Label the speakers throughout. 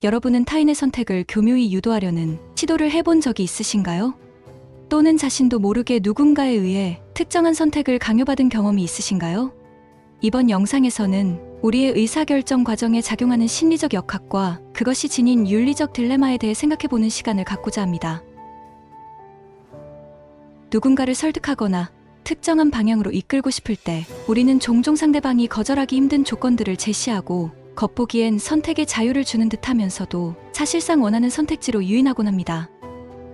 Speaker 1: 여러분은 타인의 선택을 교묘히 유도하려는 시도를 해본 적이 있으신가요? 또는 자신도 모르게 누군가에 의해 특정한 선택을 강요받은 경험이 있으신가요? 이번 영상에서는 우리의 의사결정 과정에 작용하는 심리적 역학과 그것이 지닌 윤리적 딜레마에 대해 생각해보는 시간을 갖고자 합니다. 누군가를 설득하거나 특정한 방향으로 이끌고 싶을 때 우리는 종종 상대방이 거절하기 힘든 조건들을 제시하고 겉보기엔 선택의 자유를 주는 듯하면서도 사실상 원하는 선택지로 유인하곤 합니다.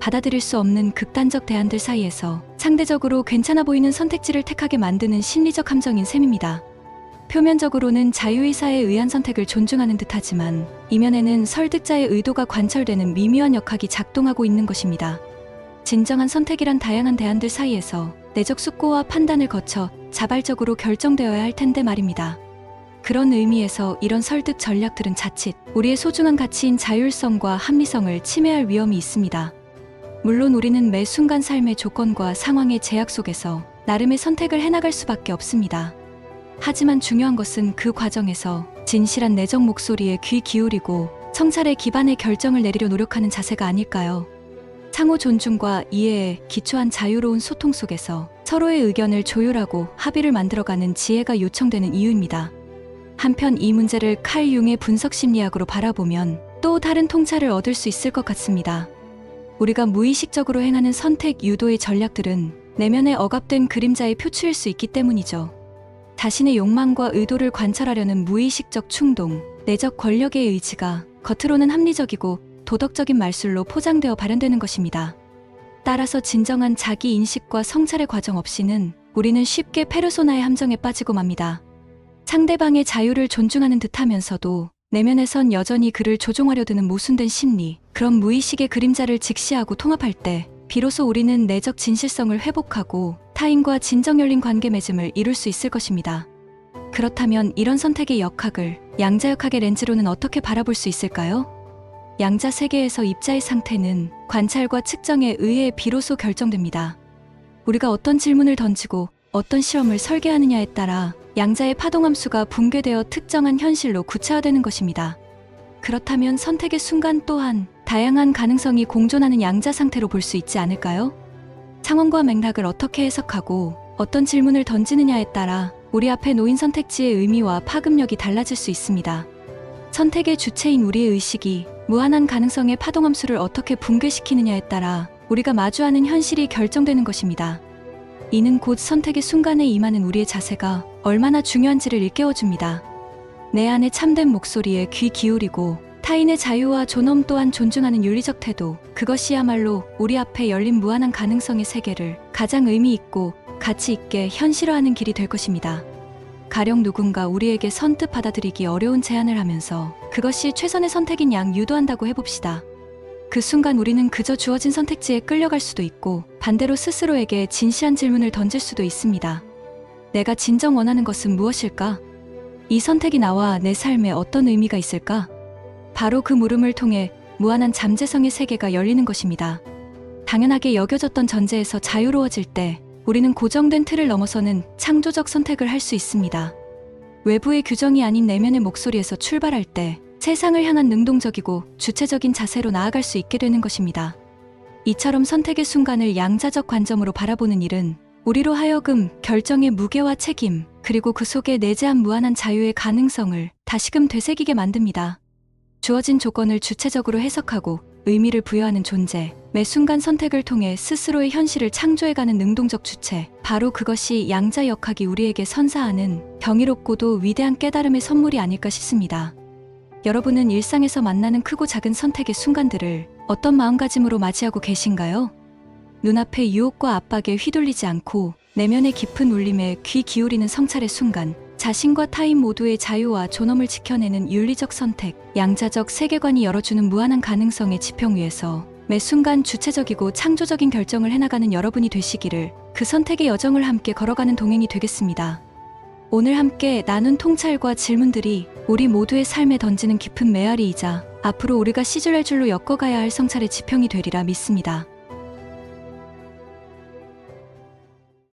Speaker 1: 받아들일 수 없는 극단적 대안들 사이에서 상대적으로 괜찮아 보이는 선택지를 택하게 만드는 심리적 함정인 셈입니다. 표면적으로는 자유의사에 의한 선택을 존중하는 듯하지만 이면에는 설득자의 의도가 관철되는 미묘한 역학이 작동하고 있는 것입니다. 진정한 선택이란 다양한 대안들 사이에서 내적 숙고와 판단을 거쳐 자발적으로 결정되어야 할 텐데 말입니다. 그런 의미에서 이런 설득 전략들은 자칫 우리의 소중한 가치인 자율성과 합리성을 침해할 위험이 있습니다. 물론 우리는 매 순간 삶의 조건과 상황의 제약 속에서 나름의 선택을 해나갈 수밖에 없습니다. 하지만 중요한 것은 그 과정에서 진실한 내적 목소리에 귀 기울이고 성찰의 기반의 결정을 내리려 노력하는 자세가 아닐까요? 상호 존중과 이해에 기초한 자유로운 소통 속에서 서로의 의견을 조율하고 합의를 만들어가는 지혜가 요청되는 이유입니다. 한편 이 문제를 칼 융의 분석 심리학으로 바라보면 또 다른 통찰을 얻을 수 있을 것 같습니다. 우리가 무의식적으로 행하는 선택 유도의 전략들은 내면에 억압된 그림자의 표출일 수 있기 때문이죠. 자신의 욕망과 의도를 관찰하려는 무의식적 충동, 내적 권력의 의지가 겉으로는 합리적이고 도덕적인 말술로 포장되어 발현되는 것입니다. 따라서 진정한 자기 인식과 성찰의 과정 없이는 우리는 쉽게 페르소나의 함정에 빠지고 맙니다. 상대방의 자유를 존중하는 듯하면서도 내면에선 여전히 그를 조종하려 드는 모순된 심리, 그런 무의식의 그림자를 직시하고 통합할 때 비로소 우리는 내적 진실성을 회복하고 타인과 진정 열린 관계 맺음을 이룰 수 있을 것입니다. 그렇다면 이런 선택의 역학을 양자역학의 렌즈로는 어떻게 바라볼 수 있을까요? 양자 세계에서 입자의 상태는 관찰과 측정에 의해 비로소 결정됩니다. 우리가 어떤 질문을 던지고 어떤 실험을 설계하느냐에 따라 양자의 파동함수가 붕괴되어 특정한 현실로 구체화되는 것입니다. 그렇다면 선택의 순간 또한 다양한 가능성이 공존하는 양자 상태로 볼 수 있지 않을까요? 상황과 맥락을 어떻게 해석하고 어떤 질문을 던지느냐에 따라 우리 앞에 놓인 선택지의 의미와 파급력이 달라질 수 있습니다. 선택의 주체인 우리의 의식이 무한한 가능성의 파동함수를 어떻게 붕괴시키느냐에 따라 우리가 마주하는 현실이 결정되는 것입니다. 이는 곧 선택의 순간에 임하는 우리의 자세가 얼마나 중요한지를 일깨워줍니다. 내 안의 참된 목소리에 귀 기울이고 타인의 자유와 존엄 또한 존중하는 윤리적 태도, 그것이야말로 우리 앞에 열린 무한한 가능성의 세계를 가장 의미 있고 가치 있게 현실화하는 길이 될 것입니다. 가령 누군가 우리에게 선뜻 받아들이기 어려운 제안을 하면서 그것이 최선의 선택인 양 유도한다고 해봅시다. 그 순간 우리는 그저 주어진 선택지에 끌려갈 수도 있고 반대로 스스로에게 진실한 질문을 던질 수도 있습니다. 내가 진정 원하는 것은 무엇일까? 이 선택이 나와 내 삶에 어떤 의미가 있을까? 바로 그 물음을 통해 무한한 잠재성의 세계가 열리는 것입니다. 당연하게 여겨졌던 전제에서 자유로워질 때 우리는 고정된 틀을 넘어서는 창조적 선택을 할 수 있습니다. 외부의 규정이 아닌 내면의 목소리에서 출발할 때 세상을 향한 능동적이고 주체적인 자세로 나아갈 수 있게 되는 것입니다. 이처럼 선택의 순간을 양자적 관점으로 바라보는 일은 우리로 하여금 결정의 무게와 책임, 그리고 그 속에 내재한 무한한 자유의 가능성을 다시금 되새기게 만듭니다. 주어진 조건을 주체적으로 해석하고 의미를 부여하는 존재, 매 순간 선택을 통해 스스로의 현실을 창조해가는 능동적 주체, 바로 그것이 양자역학이 우리에게 선사하는 경이롭고도 위대한 깨달음의 선물이 아닐까 싶습니다. 여러분은 일상에서 만나는 크고 작은 선택의 순간들을 어떤 마음가짐으로 맞이하고 계신가요? 눈앞의 유혹과 압박에 휘둘리지 않고 내면의 깊은 울림에 귀 기울이는 성찰의 순간, 자신과 타인 모두의 자유와 존엄을 지켜내는 윤리적 선택, 양자적 세계관이 열어주는 무한한 가능성의 지평 위에서 매 순간 주체적이고 창조적인 결정을 해나가는 여러분이 되시기를, 그 선택의 여정을 함께 걸어가는 동행이 되겠습니다. 오늘 함께 나눈 통찰과 질문들이 우리 모두의 삶에 던지는 깊은 메아리이자 앞으로 우리가 시줄할 줄로 엮어가야 할 성찰의 지평이 되리라 믿습니다.